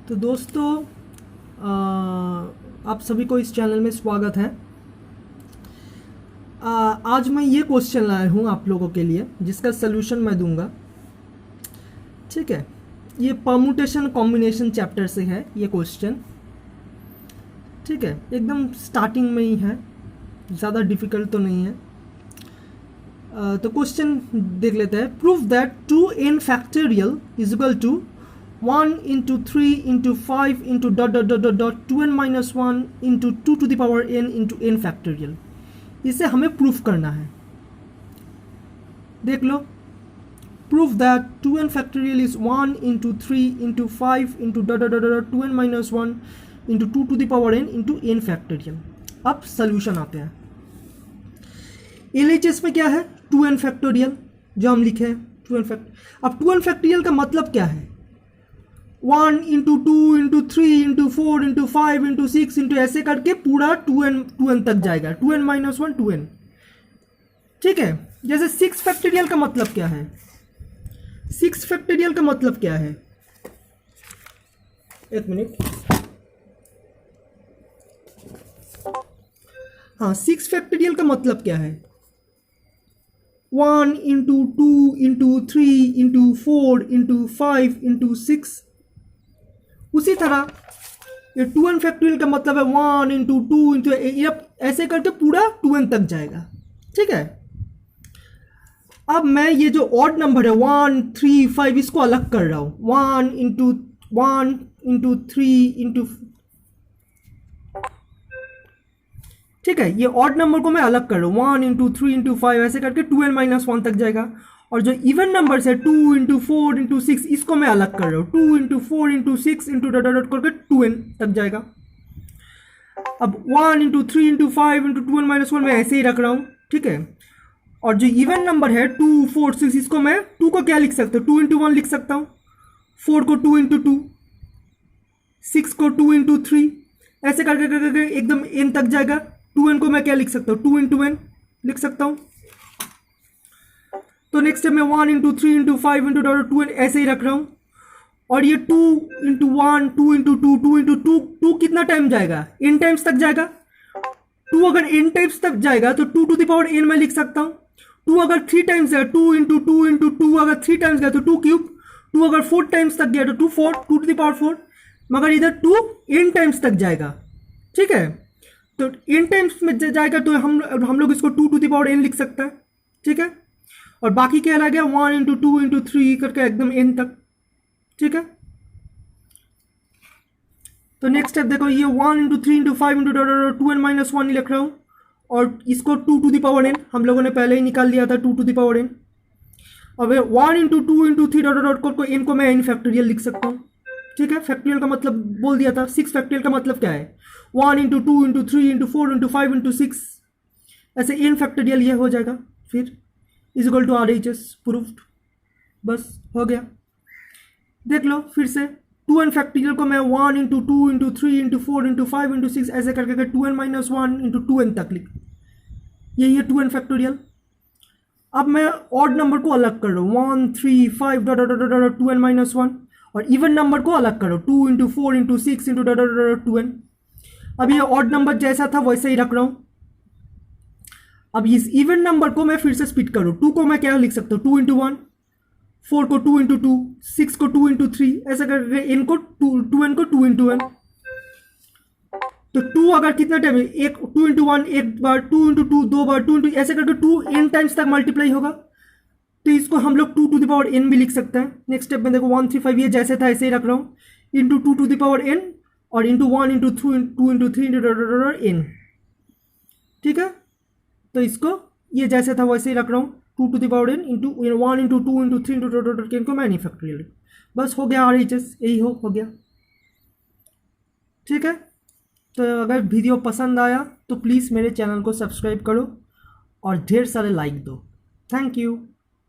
तो दोस्तों आप सभी को इस चैनल में स्वागत है। आज मैं ये क्वेश्चन लाया हूँ आप लोगों के लिए जिसका सलूशन मैं दूंगा। ठीक है, ये परमुटेशन कॉम्बिनेशन चैप्टर से है ये क्वेश्चन। ठीक है, एकदम स्टार्टिंग में ही है, ज़्यादा डिफ़िकल्ट तो नहीं है। तो क्वेश्चन देख लेते हैं। Proof that 2n factorial is equal to 1 into 3 into 5 into dot dot dot dot dot 2n minus 1 into 2 to the power n into n factorial। इसे हमें प्रूफ करना है। देख लो, proof that 2n factorial is 1 into 3 into 5 into dot dot dot dot 2n minus 1 into 2 to the power n into n factorial। अब solution आते हैं। LHS में क्या है? 2n factorial जो हम लिखे हैं 2n factorial। अब 2n factorial का मतलब क्या है? 1 into 2 into 3 into 4 into 5 into 6 into ऐसे करके पूरा 2n तक जाएगा, 2n minus 1 2n। ठीक है, जैसे 6 फैक्टोरियल का मतलब क्या है? 6 फैक्टोरियल का मतलब क्या है? एक मिनट। हाँ, 6 फैक्टोरियल का मतलब क्या है? 1 into 2 into 3 into 4 into 5 into 6। उसी तरह ये 2n फैक्टोरियल का मतलब है 1 इंटू 2 इंटू ऐसे करके पूरा 2n तक जाएगा। ठीक है, अब मैं ये जो ऑड नंबर है 1 3 5 इसको अलग कर रहा हूँ। 1 इंटू 3 इंटू, ठीक है, ये ऑड नंबर को मैं अलग कर रहा हूँ। 1 इंटू 3 इंटू 5 ऐसे करके 2n माइनस 1 तक जाएगा। और जो इवन नंबर्स है 2 इंटू 4 इंटू 6 इसको मैं अलग कर रहा हूँ। 2 into 4 into 6 into dot dot करके 2n तक जाएगा। अब 1 into 3 into 5 into 2n minus 1 मैं ऐसे ही रख रहा हूँ। ठीक है, और जो इवन नंबर है 2 4 6 इसको मैं 2 को क्या लिख सकता हूँ? 2 इंटू 1 लिख सकता हूँ, 4 को 2 इंटू 2, 6 को 2 इंटू 3 ऐसे करके करके एकदम n तक जाएगा। 2n को मैं क्या लिख सकता हूँ? 2 इंटू n लिख सकता हूँ। तो नेक्स्ट मैं 1 into 3 into 5 into dot 2n ऐसे ही रख रहा हूँ। और ये 2 इंटू 1 2 इंटू 2 2 इंटू 2 2 कितना टाइम जाएगा? n टाइम्स तक जाएगा। 2 अगर n टाइम्स तक जाएगा तो 2 टू द पावर n मैं लिख सकता हूँ। 2 अगर 3 टाइम्स है 2 इंटू 2 इंटू 2 अगर 3 टाइम्स गया तो 2 क्यूब। 2 अगर 4 टाइम्स तक गया तो 2 4 2 टू द पावर 4। मगर इधर 2 n टाइम्स तक जाएगा। ठीक है, तो n टाइम्स में जाएगा तो हम लोग इसको 2 टू द पावर n लिख सकता है। ठीक है, और बाकी क्या रह गया? 1 इंटू 2 इंटू 3 करके एकदम n तक। ठीक है, तो नेक्स्ट स्टेप देखो, ये 1 into 3 into 5 into 2n minus 1 लिख रहा हूँ। और इसको 2 टू द पावर n हम लोगों ने पहले ही निकाल लिया था, 2 टू द पावर n। अब 1 इंटू 2 इंटू 3 को n को मैं n फैक्टोरियल लिख सकता हूँ। ठीक है, फैक्टोरियल का मतलब बोल दिया था। 6 फैक्टोरियल का मतलब क्या है? 1 into 2 into 3 into 4 into 5 into 6 ऐसे n फैक्टोरियल ये हो जाएगा। फिर is equal to RHS proofed. बस हो गया। देख लो फिर से, 2n फैक्टोरियल को मैं 1 into 2 into 3 into 4 into 5 into 6 ऐसे करके 2n माइनस 1 इंटू 2n तक लिख, यही है 2n फैक्टोरियल। अब मैं ऑड नंबर को अलग कर रहा हूँ 1 3 5 dot dot dot dot 2n minus 1। और इवन नंबर को अलग कर रहा हूँ 2 into 4 into 6 into dot dot dot 2n। अब ये ऑड नंबर जैसा था वैसे ही रख रहा हूँ। अब इस इवन नंबर को मैं फिर से स्प्लिट करूँ। 2 को मैं क्या लिख सकता हूँ? 2 इंटू 1, 4 को 2 इंटू 2, 6 को 2 इंटू 3 ऐसा करके n को 2n को 2 इंटू n। तो 2 अगर कितना टाइम है? एक 2 इंटू 1 एक बार, 2 इंटू 2 दो बार, 2 इंटू ऐसे करके 2 n टाइम्स तक मल्टीप्लाई होगा। तो इसको हम लोग 2 टू द पावर n भी लिख सकते हैं। नेक्स्ट स्टेप में देखो 1 3 5 ये जैसे था ऐसे ही रख रहा हूँ, into 2 to the power n और into 1 into 2 into 3 into n। ठीक है, तो इसको ये जैसे था वैसे ही रख रहा हूँ, 2 to the power n into 1 into 2 into 3 into को मैं फैक्टोरियल। बस हो गया RHS, यही हो गया। ठीक है, तो अगर वीडियो पसंद आया तो प्लीज़ मेरे चैनल को सब्सक्राइब करो और ढेर सारे लाइक दो। Thank you.